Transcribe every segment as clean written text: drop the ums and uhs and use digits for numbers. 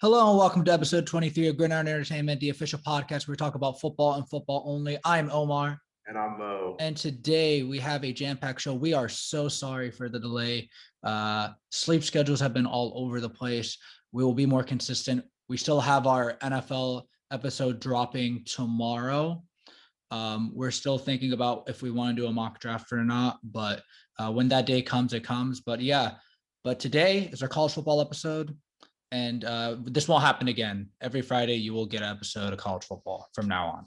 Hello and welcome to episode 23 of Gridiron Entertainment, the official podcast where we talk about football and football only. I'm Omar. And I'm Mo. And today we have a jam-packed show. We are so sorry for the delay. Sleep schedules have been all over the place. We will be more consistent. We still have our NFL episode dropping tomorrow. We're still thinking about if we want to do a mock draft or not, but when that day comes, it comes. But today is our college football episode. And this won't happen again. Every Friday, you will get an episode of college football from now on.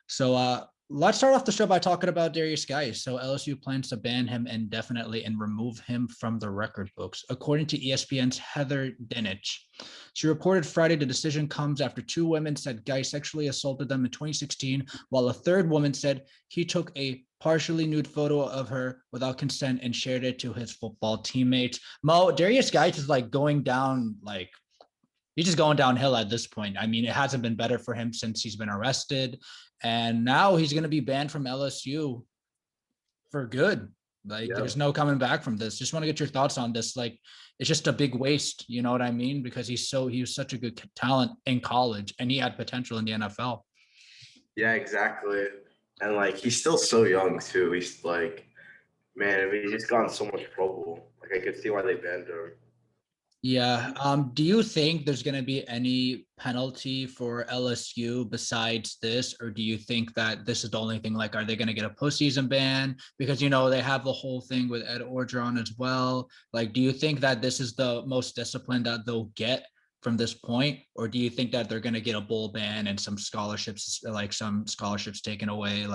So let's start off the show by talking about Derrius Guice. So LSU plans to ban him indefinitely and remove him from the record books. According to ESPN's Heather Dinich, she reported Friday the decision comes after two women said Guice sexually assaulted them in 2016, while a third woman said he took a partially nude photo of her without consent and shared it to his football teammates. Mo, Derrius Guice is he's just going downhill at this point. I mean, it hasn't been better for him since he's been arrested, and now he's going to be banned from LSU for good. There's no coming back from this. Just want to get your thoughts on this. It's just a big waste. You know what I mean? Because he was such a good talent in college, and he had potential in the NFL. Yeah, exactly. And he's still so young too. He's man, I mean, he's just gotten so much trouble. I could see why they banned him. Yeah. Do you think there's going to be any penalty for LSU besides this, or do you think that this is the only thing? Are they going to get a postseason ban? Because, they have the whole thing with Ed Orgeron as well. Do you think that this is the most discipline that they'll get from this point? Or do you think that they're going to get a bowl ban and some scholarships taken away?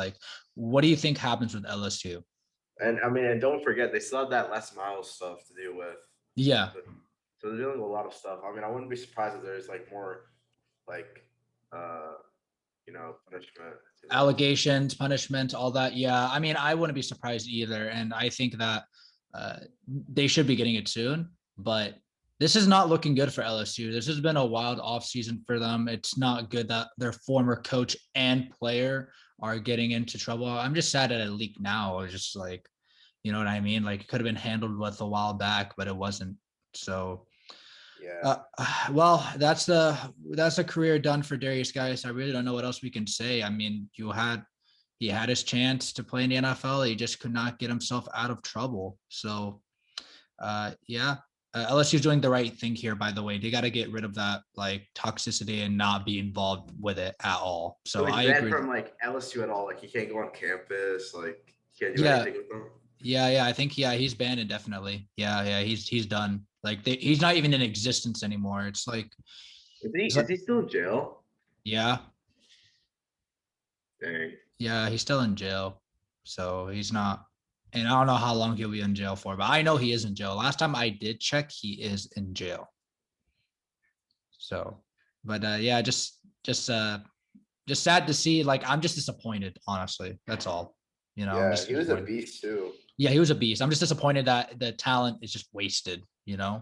What do you think happens with LSU? And I mean, and don't forget, they still have that Les Miles stuff to deal with. Yeah. So they're dealing with a lot of stuff. I mean, I wouldn't be surprised if there's more punishment. Allegations, punishment, all that. Yeah. I mean, I wouldn't be surprised either. And I think that they should be getting it soon, but this is not looking good for LSU. This has been a wild offseason for them. It's not good that their former coach and player are getting into trouble. I'm just sad that it leaked now. It's just you know what I mean? It could have been handled with a while back, but it wasn't. So yeah. Well, that's a career done for Derrius Guice. I really don't know what else we can say. I mean, he had his chance to play in the NFL. He just could not get himself out of trouble. So, LSU's doing the right thing here. By the way, they got to get rid of that toxicity and not be involved with it at all. So I agree. From LSU at all. He can't go on campus. He can't do anything with them. Yeah. I think he's banned indefinitely. Yeah. He's done. He's not even in existence anymore. It's is he still in jail? Yeah. Dang. Yeah, he's still in jail. So he's not, and I don't know how long he'll be in jail for, but I know he is in jail. Last time I did check, he is in jail. So, but just sad to see. I'm just disappointed, honestly. That's all. Yeah, he was a beast too. Yeah, he was a beast. I'm just disappointed that the talent is just wasted, Yeah,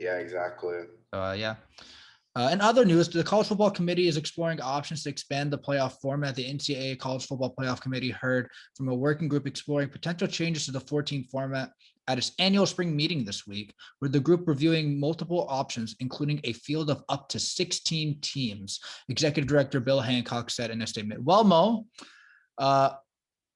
exactly. In other news, the College Football Committee is exploring options to expand the playoff format. The NCAA College Football Playoff Committee heard from a working group exploring potential changes to the 14 format at its annual spring meeting this week, with the group reviewing multiple options, including a field of up to 16 teams. Executive Director Bill Hancock said in a statement. Well, Mo,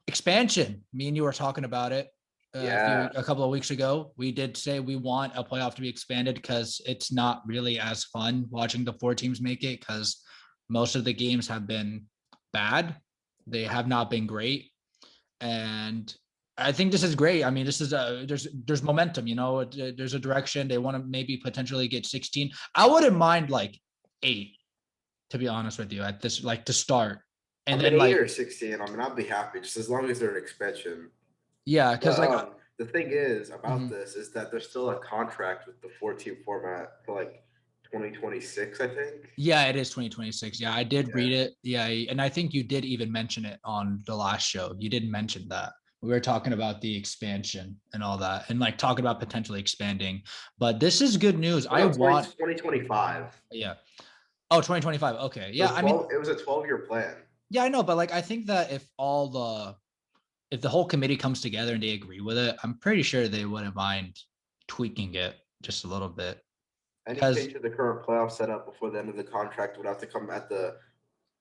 expansion. Me and you were talking about it a couple of weeks ago. We did say we want a playoff to be expanded because it's not really as fun watching the four teams make it, because most of the games have been bad. They have not been great. And I think this is great. I mean, this is there's momentum, there's a direction. They want to maybe potentially get 16. I wouldn't mind 8, to be honest with you, at this, to start. And then 8 or 16. I mean, I'll be happy just as long as they're an expansion. Yeah, because the thing is about this is that there's still a contract with the 4-team format for 2026, I think. Yeah, it is 2026. Yeah, I did read it. Yeah, and I think you did even mention it on the last show. You did mention that. We were talking about the expansion and all that, and talking about potentially expanding. But this is good news. I want 2025. Yeah. Oh, 2025. Okay. Yeah, I mean, it was a 12-year plan. Yeah, I know, but I think that if the whole committee comes together and they agree with it, I'm pretty sure they wouldn't mind tweaking it just a little bit. Any because change to the current playoff setup before the end of the contract would have to come at the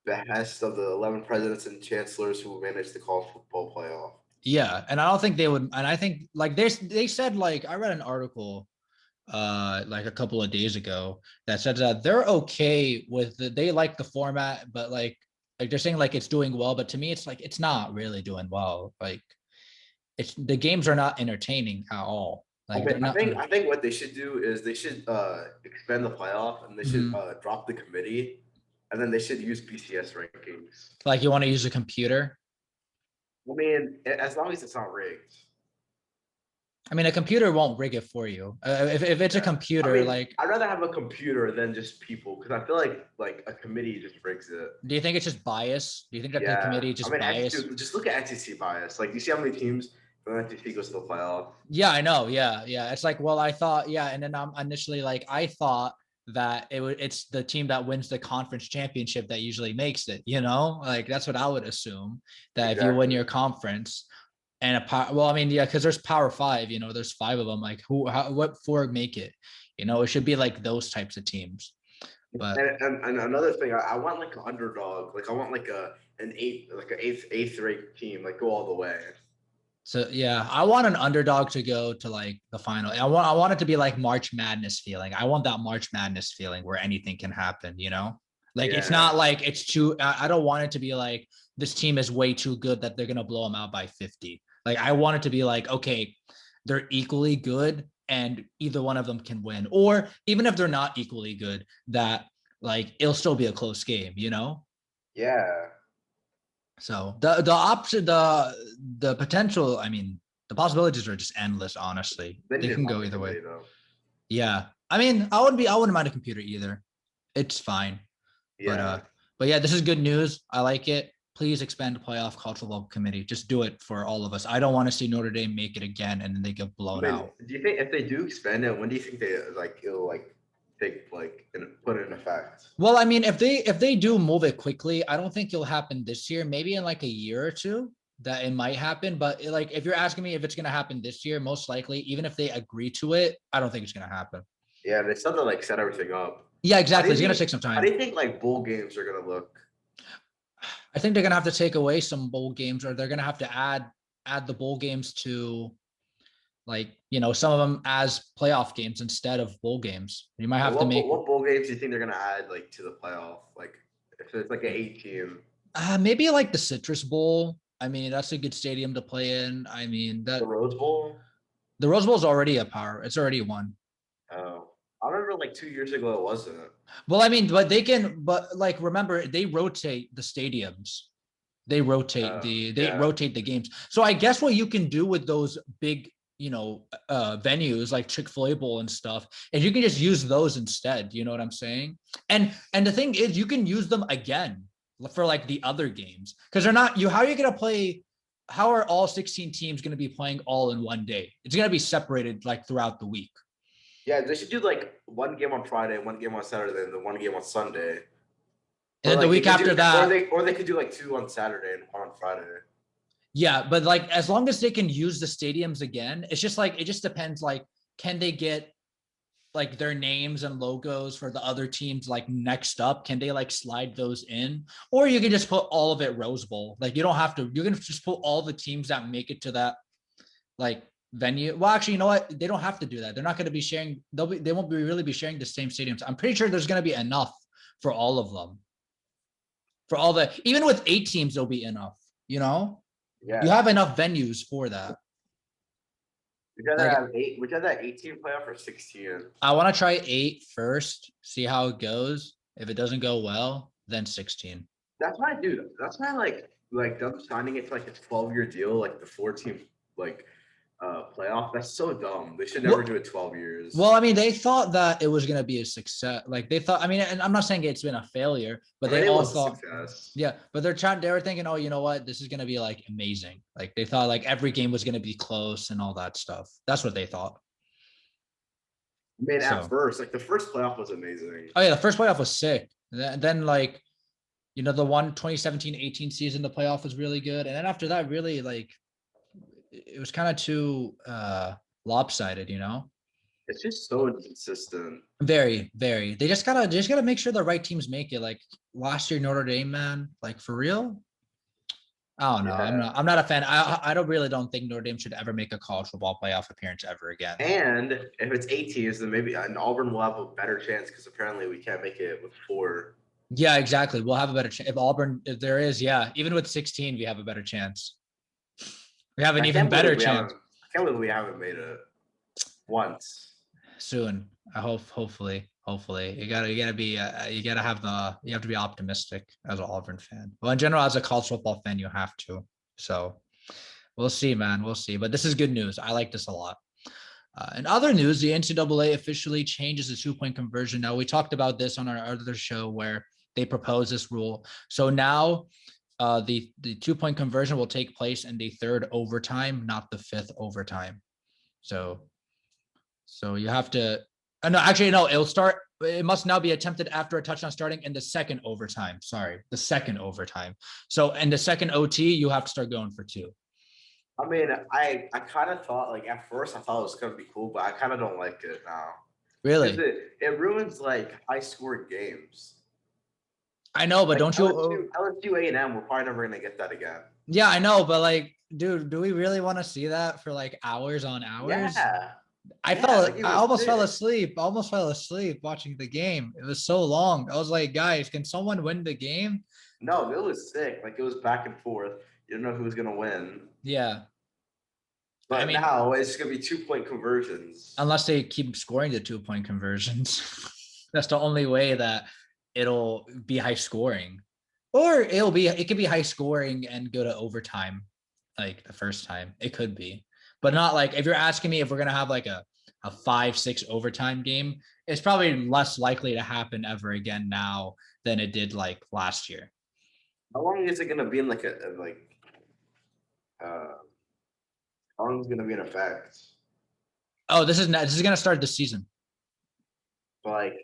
behest of the 11 presidents and chancellors who manage the college football playoff. yeah, and I don't think they would. And I think like they said, like I read an article like a couple of days ago that said that they're okay with they like the format, but like they're saying like it's doing well, but to me it's like it's not really doing well. Like it's the games are not entertaining at all. I Like mean, they're I not. think I think what they should do is they should expand the playoff and they should Mhm. drop the committee, and then they should use BCS rankings. Like you want to use a computer. I mean, as long as it's not rigged. I mean, a computer won't rig it for you. If it's a Yeah. I computer, mean, like, I'd rather have a computer than just people because I feel like a committee just rigs it. do you think it's just bias? Do you think that the Yeah, committee I just mean, bias? just look at SEC bias. Like, you see how many teams from SEC goes to the playoff? Yeah, I know. Yeah, yeah. It's like, well, I thought, yeah, and then I'm initially like, I thought that it's the team that wins the conference championship that usually makes it. You know, like that's what I would assume that if you win Exactly. your conference and a power, well, I mean, yeah, because there's Power Five. You know, there's five of them. Like, what four make it? You know, it should be like those types of teams. But And another thing, I want like an underdog. Like I want like an eighth ranked team. Like go all the way. so yeah, I want an underdog to go to like the final. I want it to be like March Madness feeling. I want that March Madness feeling where anything can happen, you know? Like it's Yeah, not like it's too I don't want it to be like this team is way too good that they're gonna blow them out by 50. Like I want it to be like, okay, they're equally good and either one of them can win. Or even if they're not equally good, that like it'll still be a close game, you know? yeah. So the option, the potential, I mean, the possibilities are just endless, honestly. They They need to can drop go the either way. committee though. Yeah. I mean, I wouldn't mind a computer either. It's fine. But Yeah. but yeah, this is good news. I like it. Please expand the playoff college football committee. Just do it for all of us. I don't want to see Notre Dame make it again and then they get I blown mean, out. do you think if they do expand it, when do you think they like it'll like take like and put it in effect? Well, I mean, if they do move it quickly, I don't think it'll happen this year. Maybe in like a year or two that it might happen. But like, if you're asking me if it's gonna happen this year, most likely, even if they agree to it, I don't think it's gonna happen. Yeah, they still have to like set everything up. Yeah, How do exactly. you It's gonna think? take some How do time. you think like bowl games are gonna look? I think they're gonna have to take away some bowl games, or they're gonna have to add the bowl games to like some of them as playoff games instead of bowl games. You might Like have to make what bowl games do you think they're gonna add like to the playoff? Like if it's like an 8 team, maybe like the Citrus Bowl. I mean, that's a good stadium to play in. I mean, the that Rose Bowl. the Rose Bowl is already a power. It's already won. Oh, I remember like 2 years ago it wasn't. Well, I mean, but like remember they rotate the stadiums. They Yeah, rotate the games. So I guess what you can do with those big, venues like Chick-fil-A Bowl and stuff, is you can just use those instead. You know what I'm saying? And the thing is you can use them again for like the other games because they're not how are you gonna play? How are all 16 teams going to be playing all in one day? It's going to be separated like throughout the week. yeah. They should do like one game on Friday, one game on Saturday, and then one game on Sunday. And Or then the like they week could after do, that, or they could do like two on Saturday and one on Friday. yeah, but like as long as they can use the stadiums again, it's just like it just depends. Like, can they get like their names and logos for the other teams like next up? Can they like slide those in? Or you can just put all of it Rose Bowl. Like you don't have to, you can just put all the teams that make it to that like venue. Well, actually, you know what? They don't have to do that. They're not going to be sharing, they won't be really be sharing the same stadiums. I'm pretty sure there's going to be enough for all of them. For all the even with 8 teams, there'll be enough, you know? You Yeah. have enough venues for that. Would you rather Like have eight? Would you rather have 18 playoff or 16? I want to try 8 first, see how it goes. If it doesn't go well, then 16. That's why, dude. That's why, like them signing it to like a 12-year deal, like the 4 team like playoff. That's so dumb. They should never do it 12 years. Well, I mean, they thought that it was going to be a success. Like they thought, I mean, and I'm not saying it's been a failure, but I mean, they it all was a thought, success. yeah, but they were thinking, oh, you know what? This is going to be like amazing. Like they thought like every game was going to be close and all that stuff. That's what they thought. I mean, So, at first, like the first playoff was amazing. oh yeah, the first playoff was sick. Then like, the 2017-18 season, the playoff was really good. And then after that, really like, it was kind of too lopsided, It's just so inconsistent. Very, very. They just gotta make sure the right teams make it. Like last year, Notre Dame, man, like for real. I don't know. Yeah. I'm not a fan. I don't think Notre Dame should ever make a college football playoff appearance ever again. And if it's 8 teams, then maybe an Auburn will have a better chance because apparently we can't make it with 4. Yeah, exactly. We'll have a better chance. If there is, yeah, even with 16, we have a better chance. We have an even better chance. I can't believe we haven't made it once. Soon. I hope, hopefully. You have to be optimistic as an Auburn fan. Well, in general, as a college football fan, you have to. So we'll see, man. We'll see. But this is good news. I like this a lot. In other news, the NCAA officially changes the 2-point conversion. Now, we talked about this on our other show where they proposed this rule. So now the 2-point conversion will take place in the 3rd overtime, not the 5th overtime. So you have to, it must now be attempted after a touchdown starting in the 2nd overtime. Sorry, the 2nd overtime. So in the 2nd OT, you have to start going for 2. I mean, I kind of thought, like, at first I thought it was going to be cool, but I kind of don't like it now. Really? It ruins, like, high-scoring games. I know, but like, don't you? LSU A&M, we're probably never going to get that again. Yeah, I know, but, like, dude, do we really want to see that for, like, hours on hours? Yeah. I almost fell asleep. I almost fell asleep watching the game. It was so long. I was like, guys, can someone win the game? No, it was sick. Like, it was back and forth. You don't know who was going to win. Yeah. But now it's going to be 2-point conversions. Unless they keep scoring the 2-point conversions. That's the only way that it'll be high scoring. Or it could be high scoring and go to overtime like the first time. It could be. But not like, if you're asking me if we're going to have like a 5-6 overtime game, it's probably less likely to happen ever again now than it did like last year. How long is it going to be in how long is it going to be in effect? Oh, this is going to start this season. But like,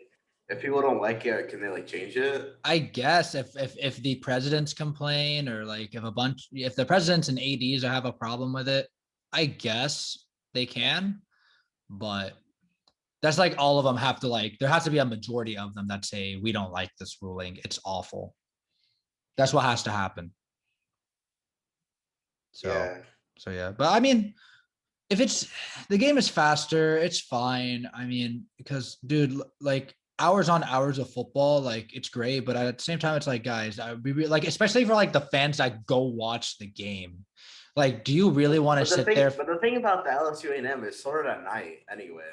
if people don't like it, can they like change it? I guess if the presidents complain or like if the presidents and ADs have a problem with it, I guess they can, but that's like all of them have to like, there has to be a majority of them that say, we don't like this ruling. It's awful. That's what has to happen. So yeah, but I mean, if the game is faster, it's fine. I mean, because dude, like hours on hours of football, like it's great, but at the same time, it's like, guys, like, especially for like the fans that go watch the game. Like, do you really want to sit there? But the thing about the LSU A&M is sort of at night anyway.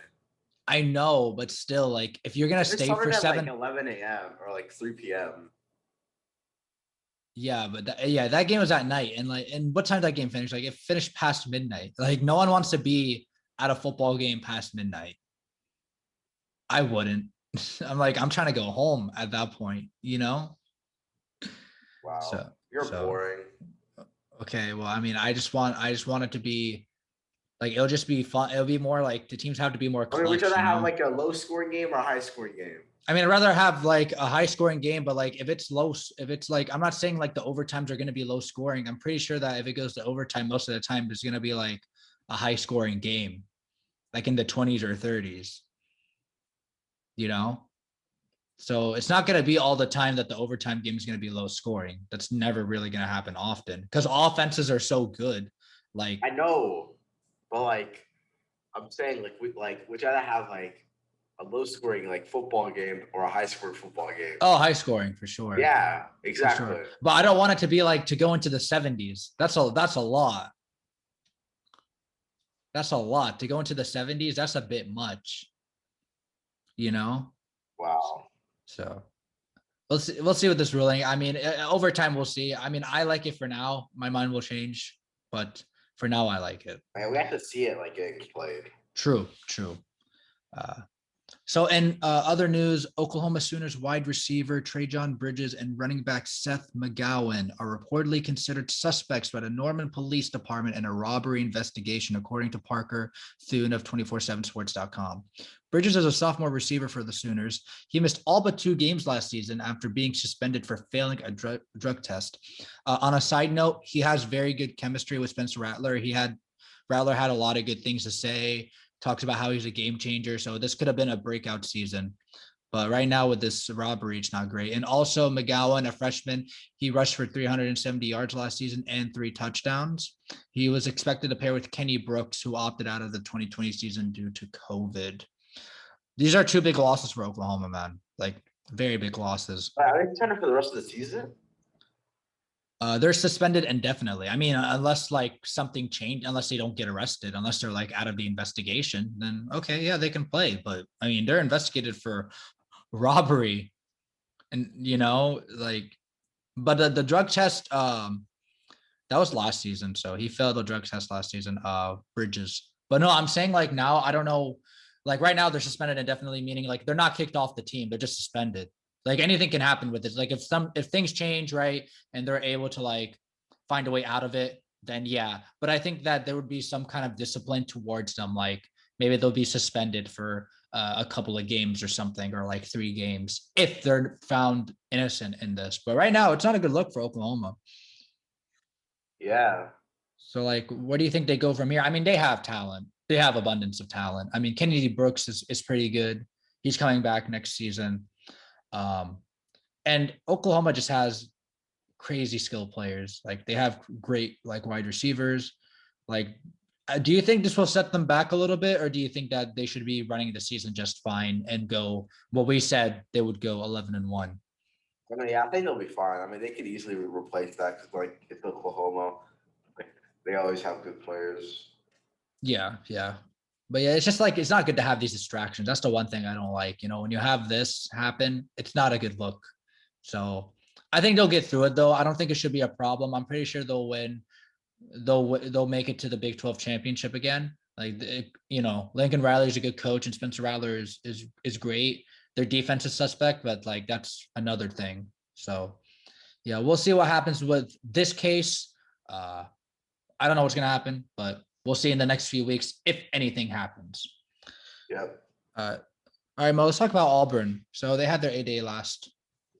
I know, but still, like, if you're gonna stay for 7, like 11 a.m. or like 3 p.m. Yeah, but that game was at night, and what time did that game finish? Like, it finished past midnight. Like, no one wants to be at a football game past midnight. I wouldn't. I'm trying to go home at that point, you know? Wow. You're boring. Okay, well, I mean, I just want it to be like, it'll just be fun. It'll be more like the teams have to be more clutch. Would you rather have like a low scoring game or a high scoring game? I mean, I'd rather have like a high scoring game, but like if it's like, I'm not saying like the overtimes are going to be low scoring. I'm pretty sure that if it goes to overtime, most of the time there's going to be like a high scoring game, like in the 20s or 30s, you know? So it's not going to be all the time that the overtime game is going to be low scoring. That's never really going to happen often because offenses are so good. Like, I know, but like I'm saying, would you rather have like a low scoring like football game or a high scoring football game? Oh, high scoring for sure. Yeah, exactly. Sure. But I don't want it to be like to go into the 70s. That's a lot. That's a lot to go into the 70s. That's a bit much, you know? Wow. So we'll see with this ruling. I mean, over time, we'll see. I mean, I like it for now. My mind will change, but for now, I like it. Man, we have to see it like getting played. True. So in other news, Oklahoma Sooners wide receiver Trejan Bridges and running back Seth McGowan are reportedly considered suspects by the Norman Police Department in a robbery investigation, according to Parker Thune of 247sports.com. Bridges is a sophomore receiver for the Sooners. He missed all but 2 games last season after being suspended for failing a drug test. On a side note, he has very good chemistry with Spencer Rattler. Rattler had a lot of good things to say, talks about how he's a game changer. So this could have been a breakout season. But right now with this robbery, it's not great. And also McGowan, a freshman, he rushed for 370 yards last season and 3 touchdowns. He was expected to pair with Kenny Brooks, who opted out of the 2020 season due to COVID. These are 2 big losses for Oklahoma, man. Like very big losses. Are they suspended for the rest of the season? They're suspended indefinitely. I mean, unless like something changed, unless they don't get arrested, unless they're like out of the investigation, then okay, yeah, they can play. But I mean, they're investigated for robbery, and like, but the drug test, that was last season, so he failed the drug test last season. Bridges, but no, I'm saying like now, I don't know, like right now they're suspended indefinitely, meaning like they're not kicked off the team, they're just suspended. Like anything can happen with this. Like if things change, right, and they're able to like find a way out of it, then yeah. But I think that there would be some kind of discipline towards them. Like maybe they'll be suspended for a couple of games or something, or like 3 games if they're found innocent in this. But right now, it's not a good look for Oklahoma. Yeah. So like, where do you think they go from here? I mean, they have talent. They have abundance of talent. I mean, Kennedy Brooks is pretty good. He's coming back next season. And Oklahoma just has crazy skill players. Like they have great like wide receivers. Like, do you think this will set them back a little bit, or do you think that they should be running the season just fine and go what we said they would go 11-1? I mean, yeah, I think they'll be fine. I mean, they could easily replace that because, like, it's Oklahoma. Like, they always have good players. Yeah, yeah. But yeah, it's just like it's not good to have these distractions. That's the one thing I don't like. When you have this happen, it's not a good look. So I think they'll get through it though. I don't think it should be a problem. I'm pretty sure they'll win. They'll make it to the Big 12 championship again. Like Lincoln Riley is a good coach, and Spencer Rattler is great. Their defense is suspect, but like that's another thing. So yeah, we'll see what happens with this case. I don't know what's gonna happen, but we'll see in the next few weeks if anything happens. Yep. All right, Mo, let's talk about Auburn. So they had their A-Day last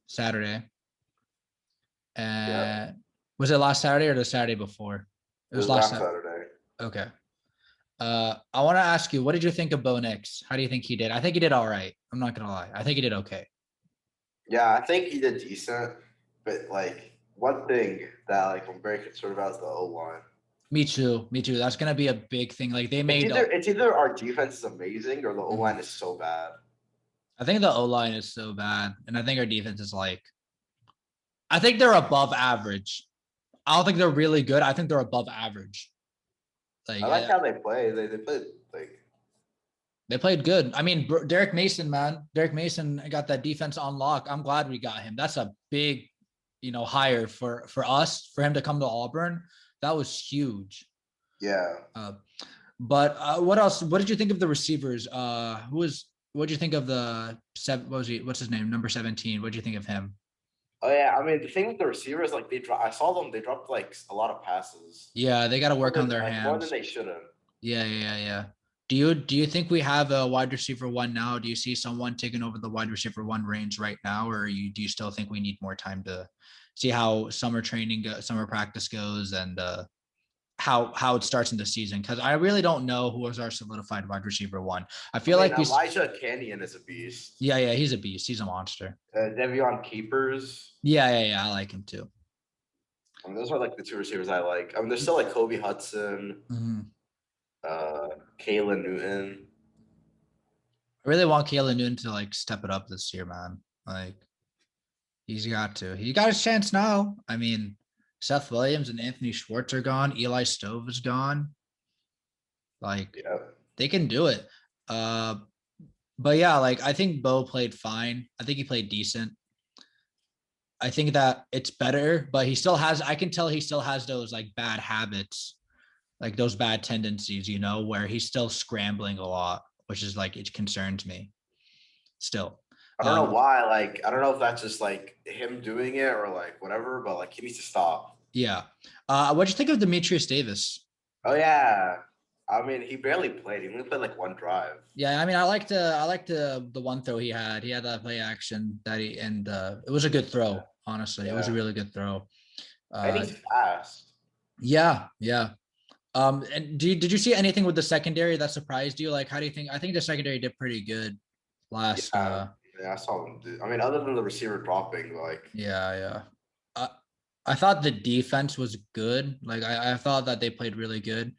Saturday. And was it last Saturday or the Saturday before? It was last Saturday. Okay. I want to ask you, what did you think of Bo Nix? How do you think he did? I think he did all right. I'm not gonna lie. I think he did okay. Yeah, I think he did decent, but like one thing that like I'm very concerned about is the O-line. Me too. That's gonna be a big thing. Like they made it's either our defense is amazing or the O-line is so bad. I think the O-line is so bad, and I think our defense is like, I think they're above average. I don't think they're really good. I think they're above average. Like I like how they play. They played like they played good. I mean, Derrick Mason, man. Derrick Mason got that defense on lock. I'm glad we got him. That's a big, hire for us, for him to come to Auburn. That was huge. Yeah. But what else? What did you think of the receivers? What did you think of the what's his name? Number 17. What did you think of him? Oh yeah, I mean the thing with the receivers, like I saw them. They dropped like a lot of passes. Yeah, they got to work on their hands more than they should have. Yeah. Do you think we have a wide receiver 1 now? Do you see someone taking over the wide receiver 1 reins right now, or do you still think we need more time to see how summer practice goes, and how it starts in the season? Because I really don't know who is our solidified wide receiver 1. I feel like Elijah Canyon is a beast. Yeah, he's a beast. He's a monster. Devion Capers. Yeah, I like him too. I mean, those are like the 2 receivers I like. I mean, there's still like Kobe Hudson, Kayla Newton. I really want Kayla Newton to like step it up this year, man. Like he's got to. He got his chance now. I mean, Seth Williams and Anthony Schwartz are gone. Eli Stove is gone. Like they can do it. But yeah, like I think Bo played fine. I think he played decent. I think that it's better, but I can tell he still has those like bad habits, like those bad tendencies, where he's still scrambling a lot, which is like, it concerns me still. I don't know why. Like, I don't know if that's just like him doing it or like whatever, but like he needs to stop. Yeah. What'd you think of Demetrius Davis? Oh yeah. I mean, he barely played. He only played like 1 drive. Yeah, I mean, I liked the one throw he had. He had that play action and it was a good throw. Honestly, It was a really good throw. And he's fast. Yeah. And did you see anything with the secondary that surprised you? Like, how do you think? I think the secondary did pretty good last. Yeah, I saw them. I mean, other than the receiver dropping, like Yeah. I, I thought the defense was good. Like, I thought that they played really good.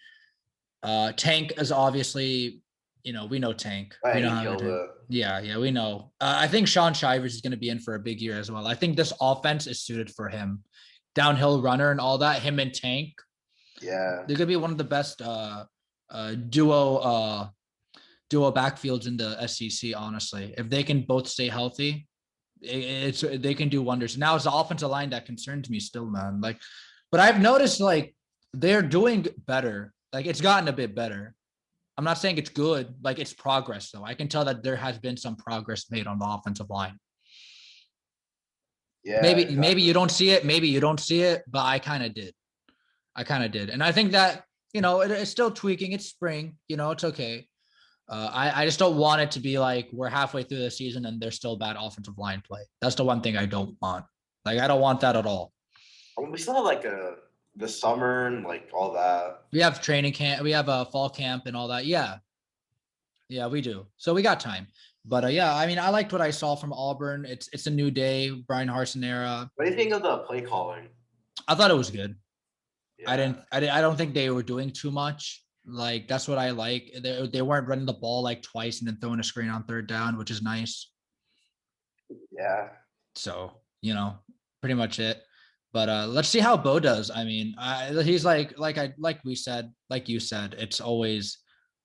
Tank is obviously, we know Tank. We know he how killed to. it. Yeah, we know. I think Sean Shivers is going to be in for a big year as well. I think this offense is suited for him. Downhill runner and all that. Him and Tank. Yeah, They're gonna be one of the best duo backfields in the SEC. Honestly, if they can both stay healthy, they can do wonders. Now it's the offensive line that concerns me still, man. Like, but I've noticed like they're doing better. Like it's gotten a bit better. I'm not saying it's good, like it's progress though. I can tell that there has been some progress made on the offensive line. yeah. Maybe Exactly. you don't see it, maybe you don't see it, but I kind of did. And I think that it's still tweaking. It's spring, it's okay. I just don't want it to be like we're halfway through the season and there's still bad offensive line play. That's the one thing I don't want. Like I don't want that at all. I mean, we still have like the summer and like all that. We have training camp, we have a fall camp and all that. Yeah, we do. So we got time. But yeah, I mean, I liked what I saw from Auburn. It's a new day, Brian Harsin era. What do you think of the play calling? I thought it was good. Yeah. I don't think they were doing too much. Like that's what I like. They weren't running the ball like twice and then throwing a screen on third down, which is nice. Yeah. So, pretty much it. But let's see how Bo does. I mean, he's like you said,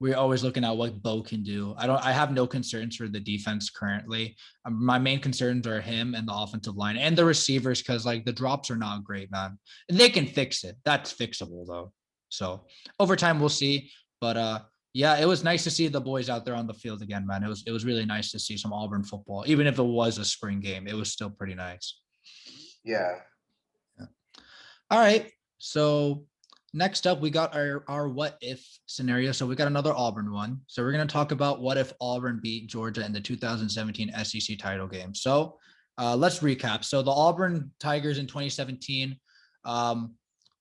we're always looking at what Bo can do. I have no concerns for the defense currently. My main concerns are him and the offensive line and the receivers because like the drops are not great, man. And they can fix it. That's fixable though. So over time we'll see. But yeah, it was nice to see the boys out there on the field again, man. It was really nice to see some Auburn football, even if it was a spring game. It was still pretty nice. Yeah. All right. So next up, we got our what if scenario. So we got another Auburn one. So we're going to talk about what if Auburn beat Georgia in the 2017 SEC title game. So let's recap. So the Auburn Tigers in 2017,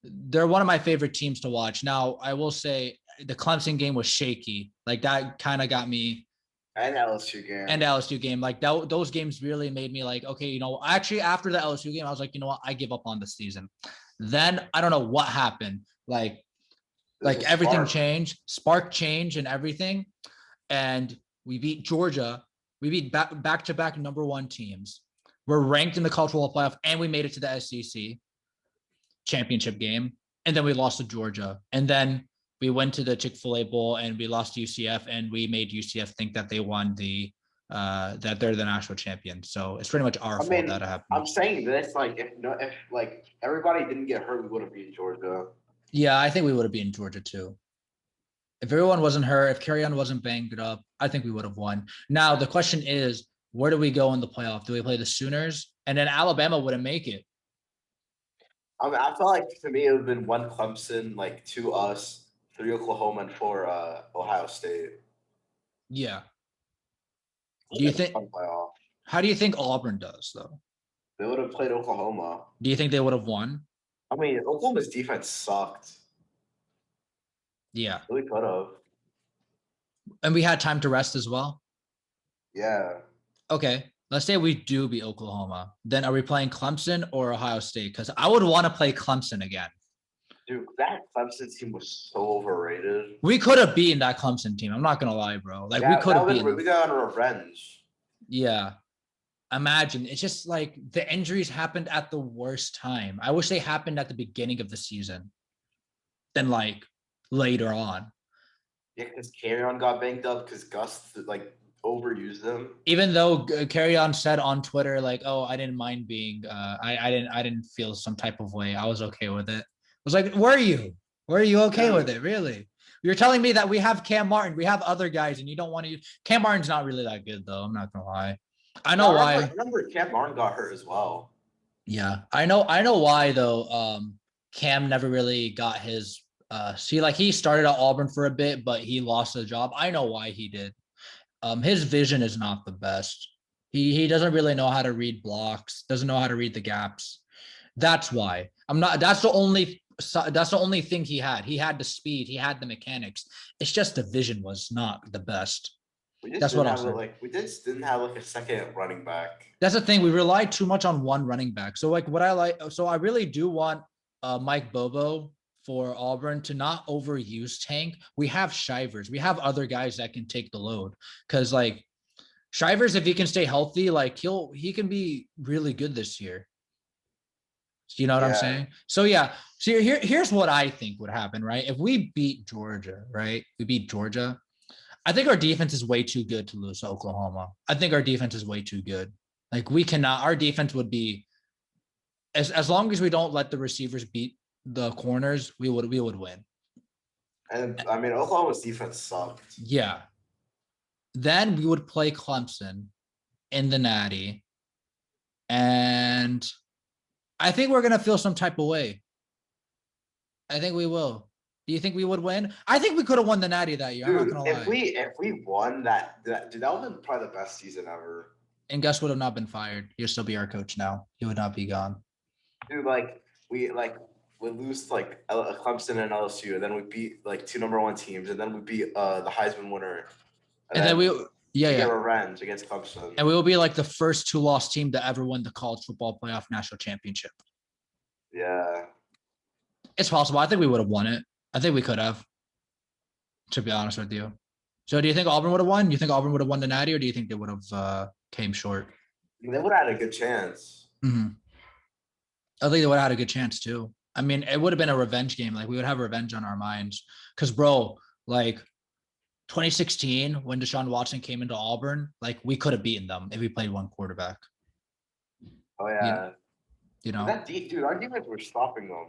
they're one of my favorite teams to watch. Now, I will say the Clemson game was shaky. Like that kind of got me. And LSU game. Like those games really made me like, okay, actually after the LSU game, I was like, you know what? I give up on the season. Then I don't know what happened. Like everything changed, spark change and everything. And we beat Georgia. We beat back-to-back number one teams. We're ranked in the college football playoff and we made it to the SEC championship game. And then we lost to Georgia. And then we went to the Chick-fil-A Bowl and we lost to UCF and we made UCF think that they won that they're the national champion. So it's pretty much our fault that happened. I'm saying this if like everybody didn't get hurt, we would have beaten Georgia. Yeah, I think we would have beaten Georgia too. If everyone wasn't hurt, if Kerryon wasn't banged up, I think we would have won. Now the question is, where do we go in the playoff? Do we play the Sooners? And then Alabama wouldn't make it. I mean, I felt like to me it would have been 1 Clemson, like 2 us, 3 Oklahoma, and 4 Ohio State. Yeah. Do you think? How do you think Auburn does though? They would have played Oklahoma. Do you think they would have won? I mean, Oklahoma's defense sucked. Yeah. Really could have. And we had time to rest as well? Yeah. Okay. Let's say we do beat Oklahoma. Then are we playing Clemson or Ohio State? Because I would want to play Clemson again. Dude, that Clemson team was so overrated. We could have beaten that Clemson team. I'm not going to lie, bro. Like, we could have beaten. We got on revenge. Yeah. Imagine. It's just like the injuries happened at the worst time. I wish they happened at the beginning of the season than like later on. Yeah, because Kerryon got banged up because Gus overused them. Even though Kerryon said on Twitter, like, "Oh, I didn't mind being, I didn't feel some type of way. I was okay with it." I was like, "Were you? Were you okay with it? Really? You're telling me that we have Cam Martin, we have other guys, and you don't want to use Cam Martin's not really that good, though. I'm not gonna lie. I know why. I remember Cam Martin got hurt as well. Yeah, I know why though. Cam never really got his. He started at Auburn for a bit, but he lost the job. I know why he did. His vision is not the best. He doesn't really know how to read blocks, doesn't know how to read the gaps. That's why. That's the only that's the only thing he had. He had the speed, he had the mechanics. It's just the vision was not the best. That's what I'll say. We just didn't have like a second running back. That's the thing. We relied too much on one running back. So like what I like, so I really do want Mike Bobo for Auburn to not overuse Tank. We have Shivers. We have other guys that can take the load. Cause like Shivers, if he can stay healthy, like he can be really good this year. You know what I'm saying? So yeah. So here's what I think would happen, right? If we beat Georgia, right? We beat Georgia. I think our defense is way too good to lose to Oklahoma. I think our defense is way too good. Like we cannot, our defense would be as long as we don't let the receivers beat the corners, we would win. And I mean, Oklahoma's defense sucked. Yeah. Then we would play Clemson in the Natty. And I think we're going to feel some type of way. I think we will. Do you think we would win? I think we could have won the Natty that year. Dude, I'm not gonna lie. If we won that dude, that would have been probably the best season ever. And Gus would have not been fired. He'll still be our coach now. He would not be gone. Dude, we lose like Clemson and LSU, and then we beat like 2 number 1 teams, and then we beat the Heisman winner. And then we get revenge against Clemson. And we will be like the first 2-loss team to ever win the college football playoff national championship. Yeah. It's possible. I think we would have won it. I think we could have, to be honest with you. So do you think Auburn would have won? You think Auburn would have won the Natty, or do you think they would have came short? They would have had a good chance. Mm-hmm. I think they would have had a good chance too. I mean, it would have been a revenge game. Like we would have revenge on our minds. Because, bro, like 2016, when Deshaun Watson came into Auburn, like we could have beaten them if we played one quarterback. Oh, yeah. You know? Dude, our defense were stopping them.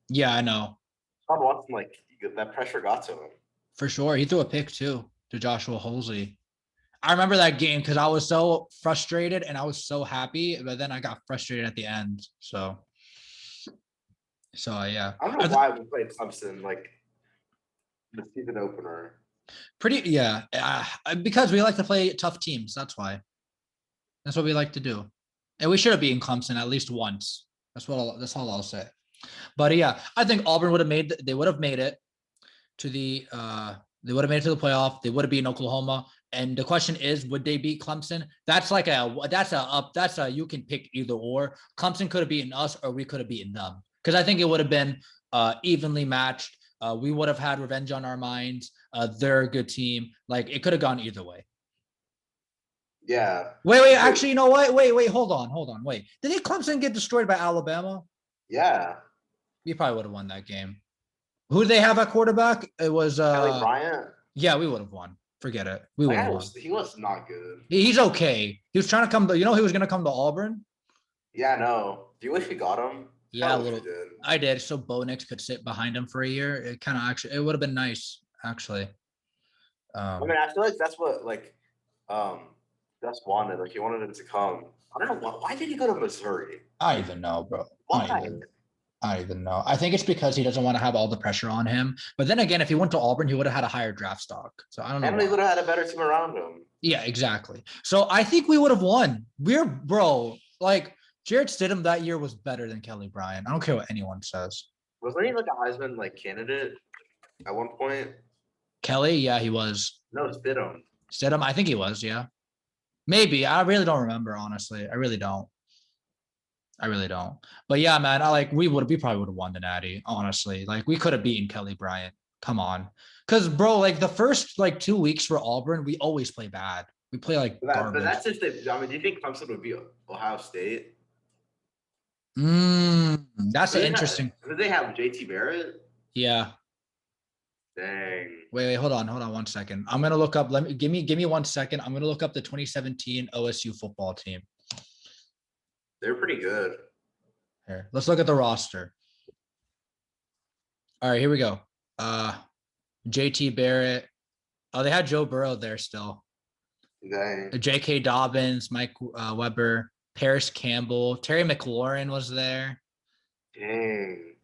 Yeah, I know. Deshaun Watson, like, that pressure got to him. For sure. He threw a pick, too, to Joshua Holsey. I remember that game because I was so frustrated and I was so happy, but then I got frustrated at the end. So yeah. I don't know why we played Clemson, like, the season opener. Because we like to play tough teams. That's why. That's what we like to do. And we should have beaten Clemson at least once. That's all I'll say. But yeah, I think Auburn would have made it to the playoff. They would have beaten Oklahoma. And the question is, would they beat Clemson? That's a you can pick either or. Clemson could have beaten us or we could have beaten them. Because I think it would have been evenly matched. We would have had revenge on our minds. They're a good team. Like it could have gone either way. Yeah. Wait. Actually, you know what? Wait. Hold on. Wait. Did Clemson get destroyed by Alabama? Yeah. We probably would have won that game. Who did they have at quarterback? It was Kelly Bryant. Yeah, we would have won. Forget it. We would have won. He was not good. He's okay. He was trying to come to, he was going to come to Auburn. Yeah, no. Do you wish we got him? Yeah, a little. I did. So Bo Nix could sit behind him for a year. It kind of actually, it would have been nice, actually. I mean, I feel like that's what Gus wanted. Like he wanted him to come. I don't know why did he go to Missouri? I don't even know, bro. Why? I don't even know. I think it's because he doesn't want to have all the pressure on him. But then again, if he went to Auburn, he would have had a higher draft stock. So I don't know. And he would have had a better team around him. Yeah, exactly. So I think we would have won. Like Jared Stidham that year was better than Kelly Bryant. I don't care what anyone says. Wasn't he like a Heisman candidate at one point? Kelly, yeah, he was. No, Stidham, I think he was, yeah. Maybe. I really don't remember, honestly. I really don't. But yeah, man, we probably would have won the Natty, honestly. Like we could have beaten Kelly Bryant. Come on. Because bro, like the first 2 weeks for Auburn, we always play bad. We play like garbage. But that's just it. I mean, do you think Clemson would beat Ohio State? That's interesting. Did they have JT Barrett? Yeah. Dang. Wait, hold on 1 second. I'm gonna look up. Give me 1 second. I'm gonna look up the 2017 OSU football team. They're pretty good. Here, let's look at the roster. All right, here we go. JT Barrett. Oh, they had Joe Burrow there still. Dang. J.K. Dobbins, Mike Weber, Paris Campbell, Terry McLaurin was there. Dang.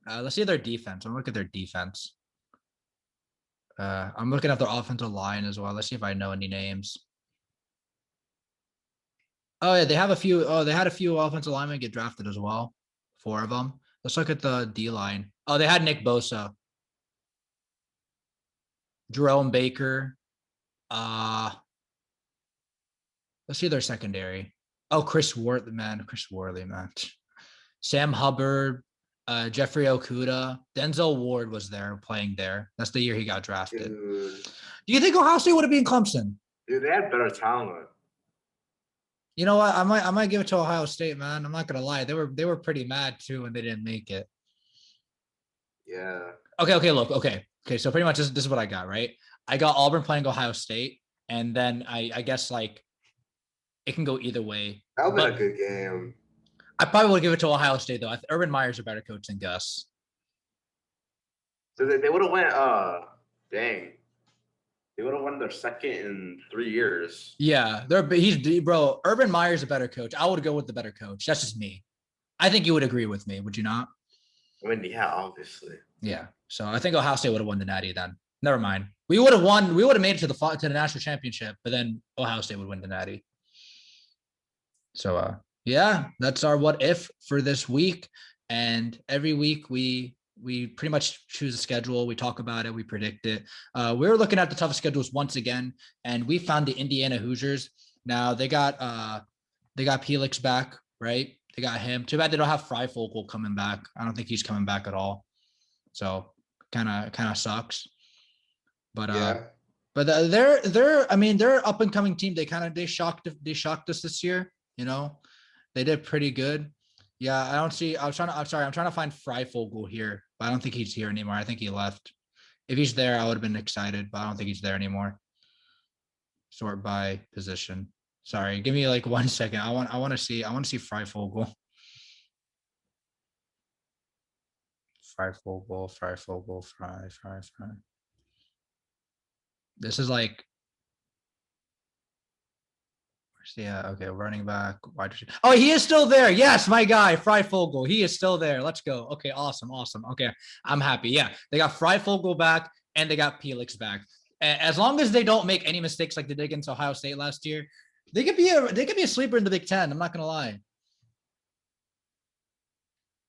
Let's see their defense. I'm looking at their defense. I'm looking at their offensive line as well. Let's see if I know any names. Oh yeah, they had a few offensive linemen get drafted as well. 4 of them. Let's look at the D line. Oh, they had Nick Bosa, Jerome Baker. Let's see their secondary. Oh, Chris Worley, man. Sam Hubbard, Jeffrey Okuda, Denzel Ward was there playing there. That's the year he got drafted. Dude, Do you think Ohio State would have been Clemson? they had better talent. You know what? I might give it to Ohio State, man. I'm not gonna lie. They were pretty mad too when they didn't make it. Yeah. Okay. Look. Okay. So pretty much this is what I got, right? I got Auburn playing Ohio State, and then I guess like it can go either way. That would have been a good game. I probably would give it to Ohio State though. Urban Meyer's a better coach than Gus. So they would have went. Dang. They would have won their second in 3 years. Yeah, bro. Urban Meyer's a better coach. I would go with the better coach. That's just me. I think you would agree with me, would you not? I mean, yeah, obviously. Yeah. So I think Ohio State would have won the Natty then. Never mind. We would have won. We would have made it to the national championship, but then Ohio State would win the Natty. So yeah, that's our what if for this week. And every week we pretty much choose a schedule. We talk about it. We predict it. We're looking at the toughest schedules once again, and we found the Indiana Hoosiers. Now they got Pelix back, right? They got him. Too bad they don't have Freifogel coming back. I don't think he's coming back at all. So kind of sucks. But yeah. But they're up and coming team. They shocked us this year. You know, they did pretty good. Yeah, I don't see. I'm trying to find Freifogel here, but I don't think he's here anymore. I think he left. If he's there, I would have been excited, but I don't think he's there anymore. Sort by position. Sorry, give me like 1 second. I want to see Freifogel. Freifogel. This is like. Yeah, okay, running back, wide receiver. Oh, he is still there. Yes, my guy, Freifogel. He is still there. Let's go. Okay, awesome. Okay, I'm happy. Yeah, they got Freifogel back and they got Pelix back. As long as they don't make any mistakes like they did against Ohio State last year, they could be a sleeper in the Big Ten. I'm not gonna lie.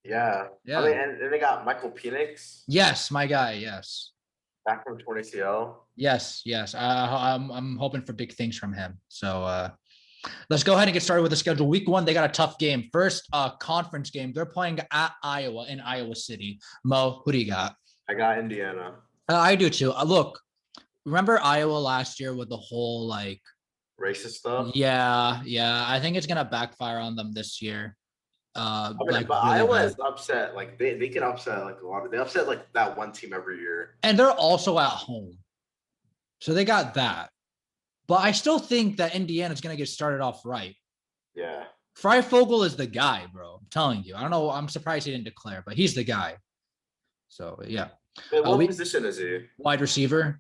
Yeah. I mean, and they got Michael Penix. Yes, my guy. Yes. Back from 20CL. Yes. I'm hoping for big things from him. So let's go ahead and get started with the schedule. Week 1, they got a tough game. First conference game. They're playing at Iowa in Iowa City. Mo, who do you got? I got Indiana. I do too. Look, remember Iowa last year with the whole like racist stuff? Yeah. I think it's gonna backfire on them this year. But really Iowa is upset. Like they can upset like a lot. They upset like that one team every year. And they're also at home, so they got that. But I still think that Indiana's going to get started off right. Yeah. Freifogel is the guy, bro. I'm telling you. I don't know. I'm surprised he didn't declare, but he's the guy. So, yeah. What position is he? Wide receiver.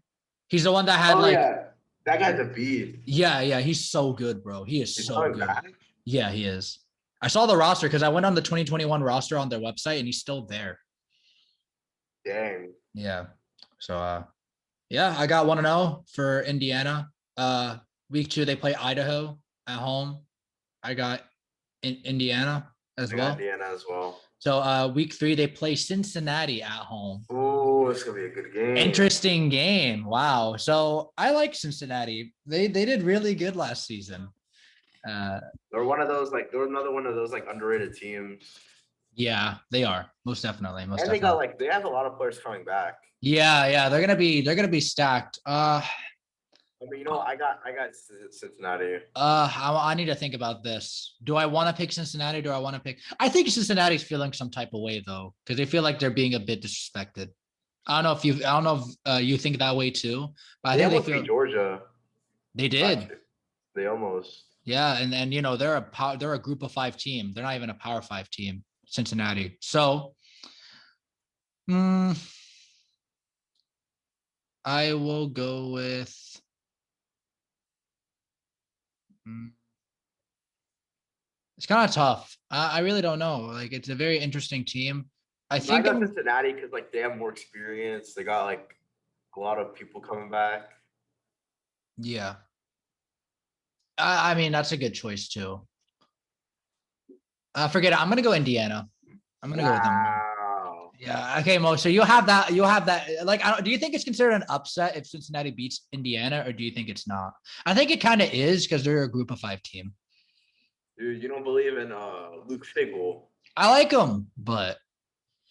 He's the one that had yeah. That guy's a beast. Yeah. He's so good, bro. He's so good. Back? Yeah, he is. I saw the roster because I went on the 2021 roster on their website, and he's still there. Dang. Yeah. So, yeah, I got 1-0 for Indiana. Week 2 they play Idaho at home. I got Indiana as well. So week 3 they play Cincinnati at home. Oh, it's gonna be a good game. Interesting game. Wow. So I like Cincinnati. They did really good last season. They're one of those they're another one of those underrated teams. Yeah, they are most definitely. They got they have a lot of players coming back. Yeah, they're gonna be stacked. I mean, I got Cincinnati. I need to think about this. Do I want to pick Cincinnati? Do I want to pick? I think Cincinnati's feeling some type of way though, because they feel like they're being a bit disrespected. I don't know if you think that way too, but I think they feel Georgia. They did. They almost. Yeah, and they're a group of 5 team. They're not even a power 5 team, Cincinnati. So, I will go with. It's kind of tough. I really don't know. It's a very interesting team. I think I got Cincinnati because they have more experience. They got a lot of people coming back. Yeah. I mean, that's a good choice too. Forget it. I'm gonna go Indiana. I'm gonna go with them. Wow. Yeah. Okay, Mo. So you'll have that. You'll have that. Like, do you think it's considered an upset if Cincinnati beats Indiana, or do you think it's not? I think it kind of is because they're a Group of 5 team. Dude, you don't believe in Luke Fickell? I like them, but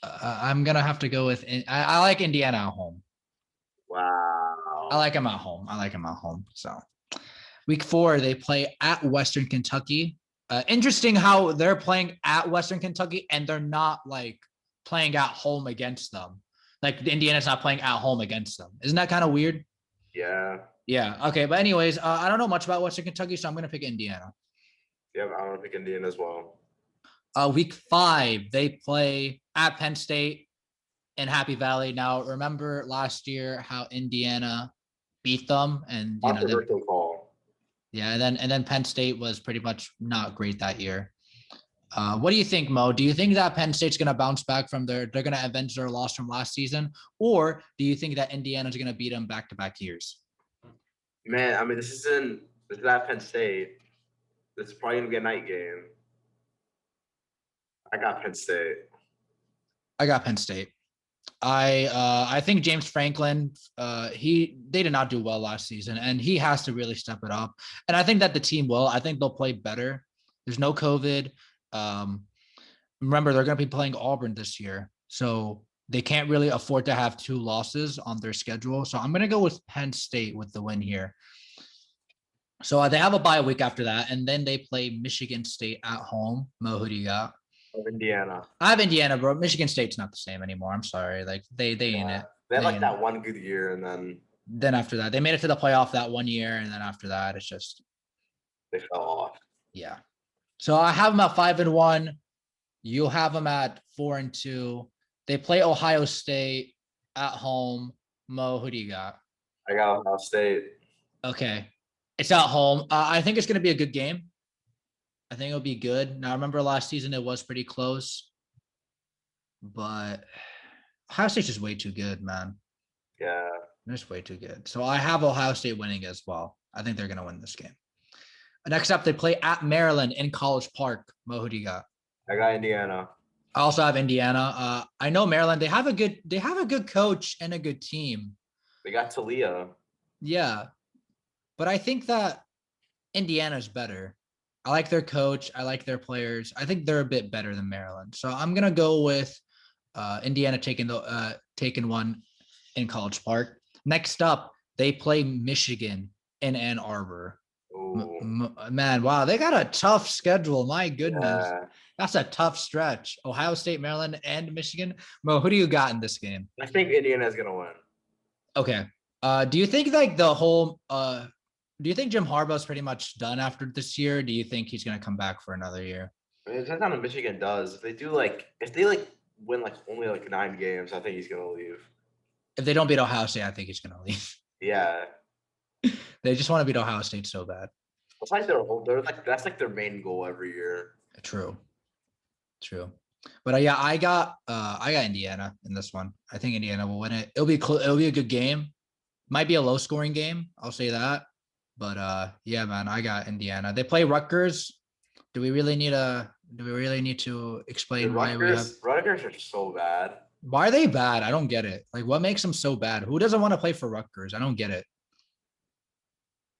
I'm gonna have to go with. I like Indiana at home. Wow. I like them at home. I like them at home. So week 4, they play at Western Kentucky. Interesting how they're playing at Western Kentucky and they're not like playing at home against them. Like Indiana's not playing at home against them. Isn't that kind of weird? Yeah. Yeah. Okay. But anyways, I don't know much about Western Kentucky, so I'm gonna pick Indiana. Yeah, I'm gonna pick Indiana as well. Week 5, they play at Penn State in Happy Valley. Now, remember last year how Indiana beat them, and Controversial call. yeah, and then Penn State was pretty much not great that year. What do you think, Mo? Do you think that Penn State's going to bounce back from they're going to avenge their loss from last season, or do you think that Indiana's going to beat them back-to-back years? Man, I mean, this is at Penn State. This is probably gonna be a night game. I got Penn State. I got Penn State. I think James Franklin, they did not do well last season, and he has to really step it up. And I think that the team will. I think they'll play better. There's no COVID. Remember, they're going to be playing Auburn this year, so they can't really afford to have 2 losses on their schedule. So I'm going to go with Penn State with the win here. So they have a bye week after that, and then they play Michigan State at home. Mo, who do you got? Of Indiana. I have Indiana, bro. Michigan State's not the same anymore. I'm sorry. Like they ain't it. They had like that one good year, and then after that, they made it to the playoff that one year, and then after that, it's just they fell off. Yeah. So I have them at 5-1. You have them at 4-2. They play Ohio State at home. Mo, who do you got? I got Ohio State. Okay. It's at home. I think it's going to be a good game. I think it'll be good. Now, I remember last season it was pretty close, but Ohio State's just way too good, man. Yeah. They're just way too good. So I have Ohio State winning as well. I think they're going to win this game. Next up, they play at Maryland in College Park. Mo, who do you got? I got Indiana. I also have Indiana. I know Maryland. They have a good coach and a good team. They got Talia. Yeah, but I think that Indiana's better. I like their coach. I like their players. I think they're a bit better than Maryland. So I'm gonna go with Indiana taking one in College Park. Next up, they play Michigan in Ann Arbor. Man, wow, they got a tough schedule. My goodness, that's a tough stretch. Ohio State, Maryland, and Michigan. Mo, who do you got in this game? I think Indiana's gonna win. Okay. Do you think like the whole? Do you think Jim Harbaugh's pretty much done after this year? Do you think he's gonna come back for another year? It depends on what Michigan does. If they win like only like 9 games, I think he's gonna leave. If they don't beat Ohio State, I think he's gonna leave. Yeah. They just want to beat Ohio State so bad. It's like that's like their main goal every year. True. But yeah, I got Indiana in this one. I think Indiana will win it. It'll be a good game. Might be a low scoring game. I'll say that. But yeah, man, I got Indiana. They play Rutgers. Do we really need to explain why we have Rutgers are so bad? Why are they bad? I don't get it. Like, what makes them so bad? Who doesn't want to play for Rutgers? I don't get it.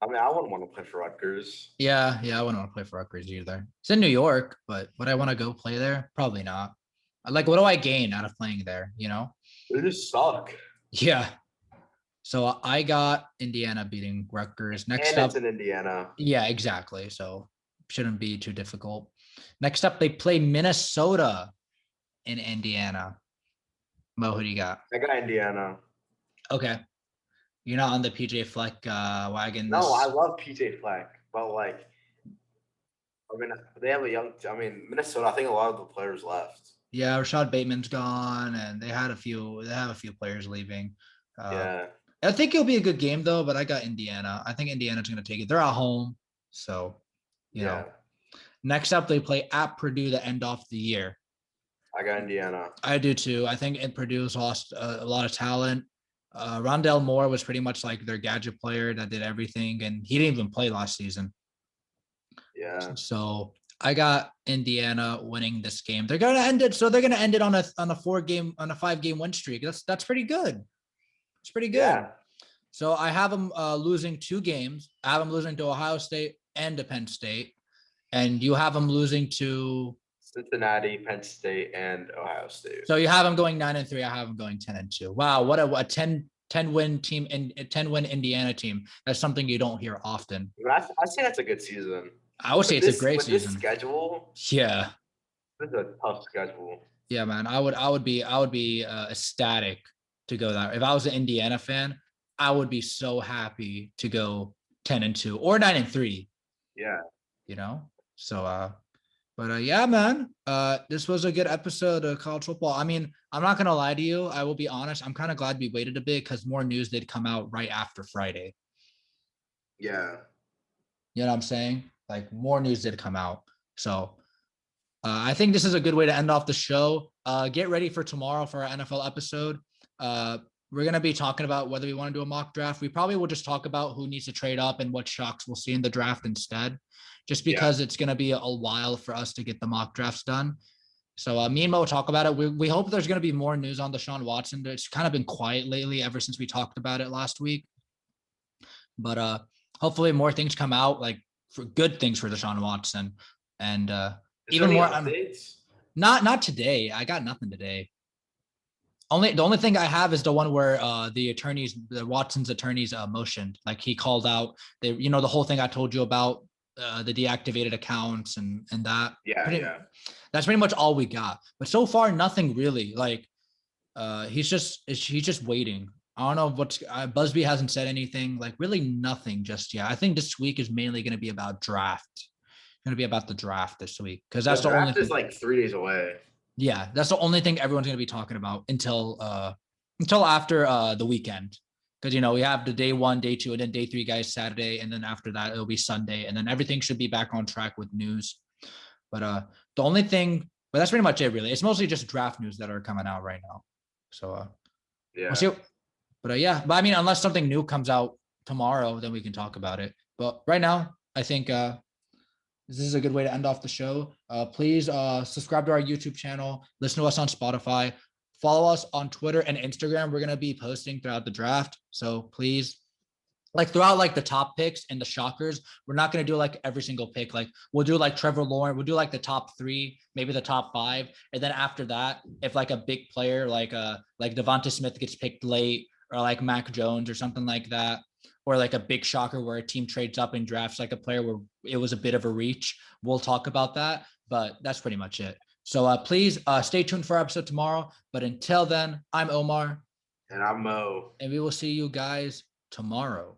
I mean, I wouldn't want to play for Rutgers. Yeah, I wouldn't want to play for Rutgers either. It's in New York, but would I want to go play there? Probably not. Like, what do I gain out of playing there? You know? They just suck. Yeah. So I got Indiana beating Rutgers. Next up, up, it's in Indiana. Yeah, exactly. So shouldn't be too difficult. Next up, they play Minnesota in Indiana. Mo, who do you got? I got Indiana. Okay. You're not on the PJ Fleck wagon. No, I love PJ Fleck, but like, I mean, they have Minnesota. I think a lot of the players left. Yeah, Rashad Bateman's gone, and they have a few players leaving. Yeah. I think it'll be a good game though, but I got Indiana. I think Indiana's going to take it. They're at home, so you know. Next up, they play at Purdue to end off the year. I got Indiana. I do too. I think Purdue's lost a lot of talent. Rondell Moore was pretty much like their gadget player that did everything, and he didn't even play last season. Yeah. So I got Indiana winning this game. They're gonna end it. So they're gonna end it on a 5-game win streak. That's pretty good. It's pretty good. Yeah. So I have them losing 2 games. I have them losing to Ohio State and to Penn State, and you have them losing to Cincinnati, Penn State, and Ohio State. So you have them going 9-3. I have them going 10-2. Wow, what a 10 win team and a 10 win Indiana team. That's something you don't hear often. I say that's a good season. I would say it's a great season. This schedule, yeah, this is a tough schedule. Yeah, man. I would be ecstatic to go there. If I was an Indiana fan, I would be so happy to go 10-2 or 9-3. Yeah. You know? So yeah, man. This was a good episode of college football. I mean, I'm not gonna lie to you. I will be honest. I'm kind of glad we waited a bit because more news did come out right after Friday. Yeah. You know what I'm saying? Like more news did come out. So I think this is a good way to end off the show. Get ready for tomorrow for our NFL episode. We're going to be talking about whether we want to do a mock draft. We probably will just talk about who needs to trade up and what shocks we'll see in the draft instead, just because it's going to be a while for us to get the mock drafts done. So me and Mo will talk about it. We hope there's going to be more news on Deshaun Watson. It's kind of been quiet lately ever since we talked about it last week. But hopefully more things come out, like for good things for Deshaun Watson. And even more updates? Not today. I got nothing today. The only thing I have is the one where the Watson's attorneys motioned, like he called out the whole thing I told you about, the deactivated accounts and that. Yeah. That's pretty much all we got. But so far, nothing really. Like he's just waiting. I don't know what's Busby hasn't said anything, like really nothing just yet. I think this week is mainly going to be about draft. Going to be about the draft this week because that's the only thing. Is like 3 days away. Yeah, that's the only thing everyone's going to be talking about until after the weekend, because we have the day 1, day 2, and then day 3 guys Saturday, and then after that it'll be Sunday, and then everything should be back on track with news. But the only thing, but that's pretty much it really. It's mostly just draft news that are coming out right now. So yeah. We'll see. But I mean, unless something new comes out tomorrow, then we can talk about it. But right now, I think this is a good way to end off the show. Please subscribe to our YouTube channel. Listen to us on Spotify. Follow us on Twitter and Instagram. We're going to be posting throughout the draft. So please, like throughout like the top picks and the shockers, we're not going to do like every single pick. Like we'll do like Trevor Lawrence. We'll do like the top 3, maybe the top 5. And then after that, if like a big player like Devonta Smith gets picked late, or like Mac Jones or something like that, or like a big shocker where a team trades up and drafts like a player where it was a bit of a reach, we'll talk about that. But that's pretty much it. So please stay tuned for our episode tomorrow. But until then, I'm Omar. And I'm Mo. And we will see you guys tomorrow.